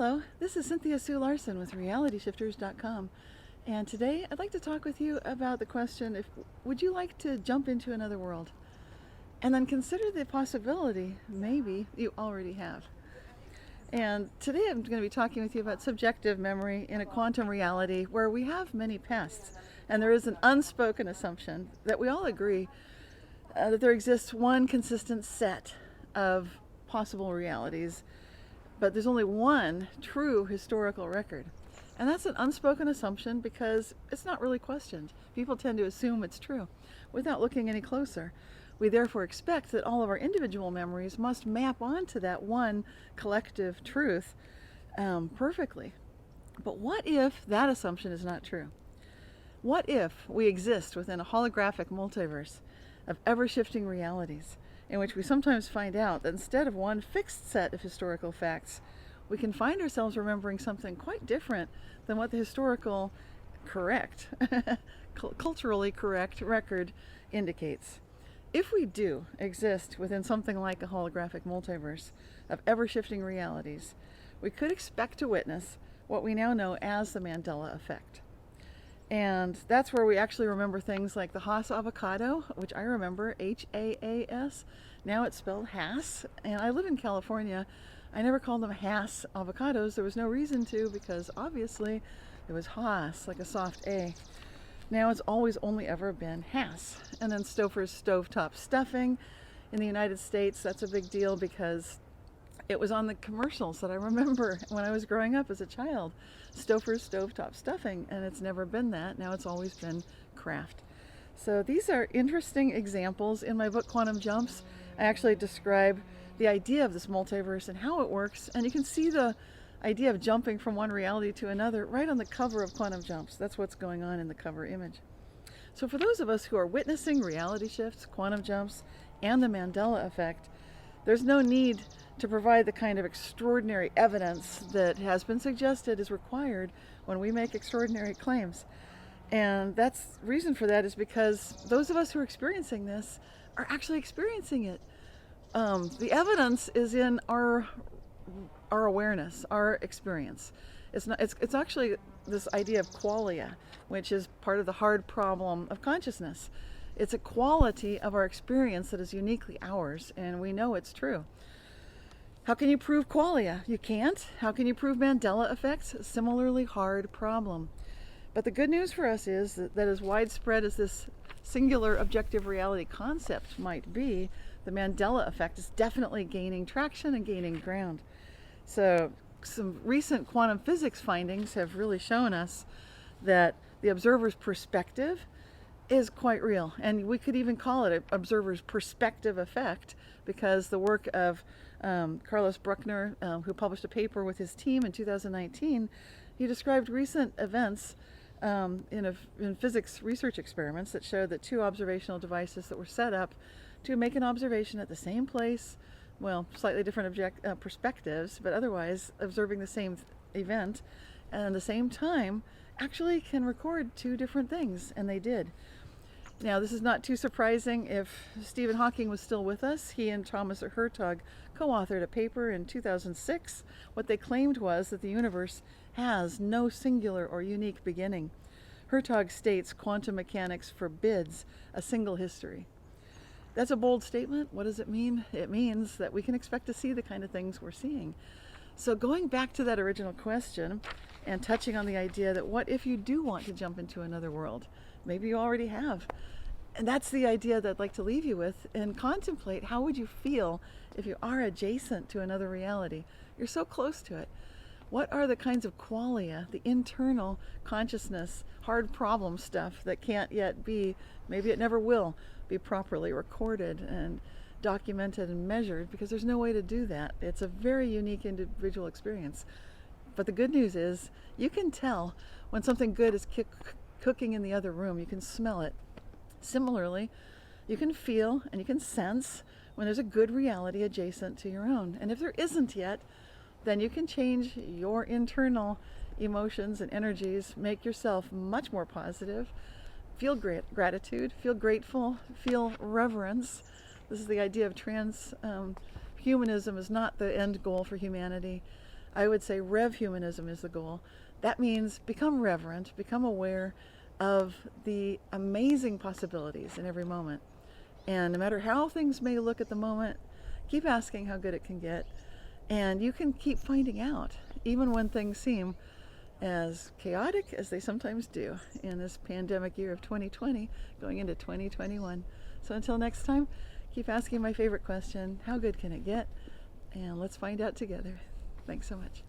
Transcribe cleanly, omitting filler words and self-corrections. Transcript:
Hello, this is Cynthia Sue Larson with RealityShifters.com, and today I'd like to talk with you about the question, would you like to jump into another world? And then consider the possibility, maybe, you already have. And today I'm going to be talking with you about subjective memory in a quantum reality where we have many pasts, and there is an unspoken assumption that we all agree that there exists one consistent set of possible realities, but there's only one true historical record. And that's an unspoken assumption because it's not really questioned. People tend to assume it's true without looking any closer. We therefore expect that all of our individual memories must map onto that one collective truth perfectly. But what if that assumption is not true? What if we exist within a holographic multiverse of ever-shifting realities, in which we sometimes find out that instead of one fixed set of historical facts, we can find ourselves remembering something quite different than what the historical correct, culturally correct record indicates. If we do exist within something like a holographic multiverse of ever-shifting realities, we could expect to witness what we now know as the Mandela Effect. And that's where we actually remember things like the Haas avocado, which I remember, H-A-A-S. Now it's spelled Haas. And I live in California. I never called them Haas avocados. There was no reason to, because obviously it was Haas, like a soft A. Now it's always only ever been Haas. And then Stouffer's stovetop stuffing in the United States, that's a big deal because it was on the commercials that I remember when I was growing up as a child. Stouffer's stovetop stuffing, and it's never been that. Now it's always been Kraft. So these are interesting examples. In my book Quantum Jumps, I actually describe the idea of this multiverse and how it works, and you can see the idea of jumping from one reality to another right on the cover of Quantum Jumps. That's what's going on in the cover image. So for those of us who are witnessing reality shifts, quantum jumps, and the Mandela Effect, there's no need to provide the kind of extraordinary evidence that has been suggested is required when we make extraordinary claims. And that's reason for that is because those of us who are experiencing this are actually experiencing it. The evidence is in our awareness, our experience. It's actually this idea of qualia, which is part of the hard problem of consciousness. It's a quality of our experience that is uniquely ours, and we know it's true. How can you prove qualia? You can't. How can you prove Mandela effects? Similarly hard problem. But the good news for us is that as widespread as this singular objective reality concept might be, the Mandela effect is definitely gaining traction and gaining ground. So some recent quantum physics findings have really shown us that the observer's perspective is quite real, and we could even call it an observer's perspective effect, because the work of Carlos Bruckner, who published a paper with his team in 2019, he described recent events in physics research experiments that showed that two observational devices that were set up to make an observation at the same place, well, slightly different perspectives, but otherwise observing the same event and at the same time actually can record two different things, and they did. Now, this is not too surprising. If Stephen Hawking was still with us, he and Thomas Hertog co-authored a paper in 2006. What they claimed was that the universe has no singular or unique beginning. Hertog states quantum mechanics forbids a single history. That's a bold statement. What does it mean? It means that we can expect to see the kind of things we're seeing. So going back to that original question and touching on the idea that what if you do want to jump into another world? Maybe you already have. And that's the idea that I'd like to leave you with, and contemplate how would you feel if you are adjacent to another reality? You're so close to it. What are the kinds of qualia, the internal consciousness, hard problem stuff that can't yet be, maybe it never will, be properly recorded and documented and measured, because there's no way to do that. It's a very unique individual experience. But the good news is you can tell when something good is cooking in the other room. You can smell it. Similarly, you can feel and you can sense when there's a good reality adjacent to your own. And if there isn't yet, then you can change your internal emotions and energies, make yourself much more positive, feel gratitude, feel grateful, feel reverence. This is the idea of humanism is not the end goal for humanity. I would say rev humanism is the goal. That means become reverent, become aware of the amazing possibilities in every moment. And no matter how things may look at the moment, keep asking how good it can get. And you can keep finding out, even when things seem as chaotic as they sometimes do in this pandemic year of 2020 going into 2021. So until next time, keep asking my favorite question, how good can it get? And let's find out together. Thanks so much.